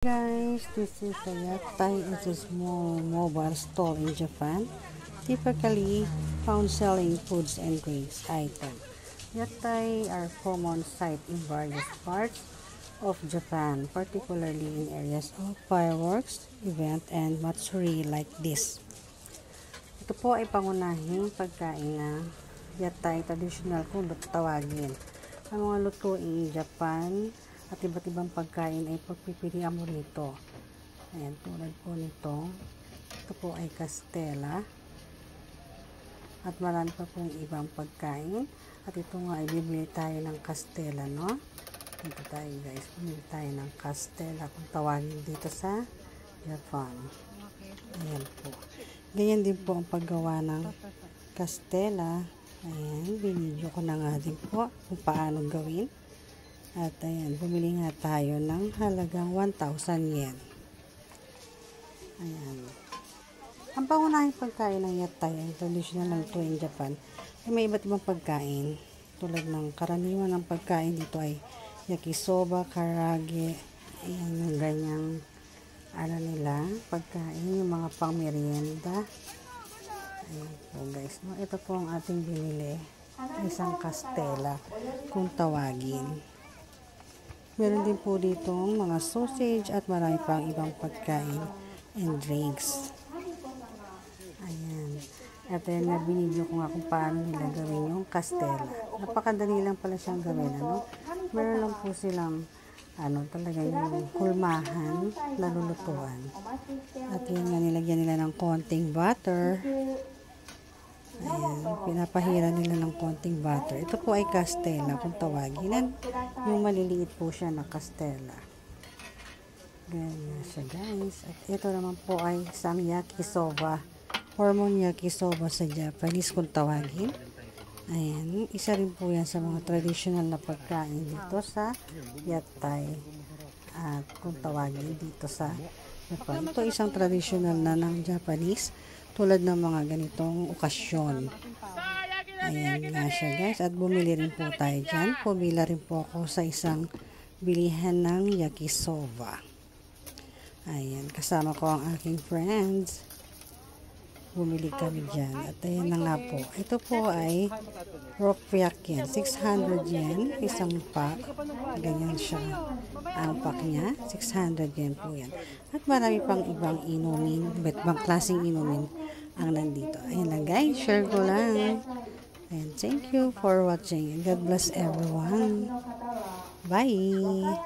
Guys, this is a Yatai. It's a small mobile store in Japan, typically found selling foods and drinks items. Yatai are common sight in various parts of Japan, particularly in areas of fireworks, event, and matsuri like this. Ito po ay pangunahing pagkain na Yatai, traditional kung tawagin. Ang mga lutuin in Japan at iba't ibang pagkain ay pagpipilian mo rito. Ayan, tulad po nito. Ito po ay Castella. At marami pa pong ibang pagkain. At ito nga ay bibili tayo ng Castella, no? Dito tayo guys, bibili tayo ng Castella kung tawagin dito sa Japan. Ayan po. Ganyan din po ang paggawa ng Castella. Ayan, binidyo ko na nga din po kung paano gawin. At ayan, bumili nga tayo ng halagang 1,000 yen. Ayan. Ang pangunahing pagkain ng Yatai ay traditional lang ito in Japan. Ay may iba't ibang pagkain. Tulad ng karaniwan ng pagkain dito ay yakisoba, karage, ayan yung ganyang nila, pagkain, yung mga pang merienda. Ayan po guys. No? Ito po ang ating binili. Isang Castella kung tawagin. Meron din po dito mga sausage at marami pang ibang pagkain and drinks. Ayan. At ayan, binidyo ko nga kung paano nila gawin yung Castella. Napakadali lang pala siyang gawin. Ano? Meron lang po silang talaga yung kulmahan na lulutuan. At yun nga, nilagyan nila ng konting butter. Ayan, pinapahira nila ng konting butter. Ito po ay Castella kung tawagin. Yung maliliit po siya na Castella. Ganyan siya guys. At ito naman po ay isang yakisoba. Hormone yakisoba sa Japanese kung tawagin. Ayan, isa rin po yan sa mga traditional na pagkain dito sa Yatai. At kung tawagin dito sa Japan. Ito isang traditional na ng Japanese. Tulad ng mga ganitong okasyon. Ayan nga siya guys. At bumili rin po tayo dyan. Pumila rin po ako sa isang bilihan ng yakisoba. Ayan. Kasama ko ang aking friends. Bumili kami dyan. At ayan na nga po. Ito po ay Rokpyakken. 600 yen. Isang pack. Ganyan siya. Ang pack niya. 600 yen po yan. At marami pang ibang inumin. Iba't ibang klaseng inumin ang nandito. Ayan lang guys. Share ko lang. And thank you for watching. God bless everyone. Bye!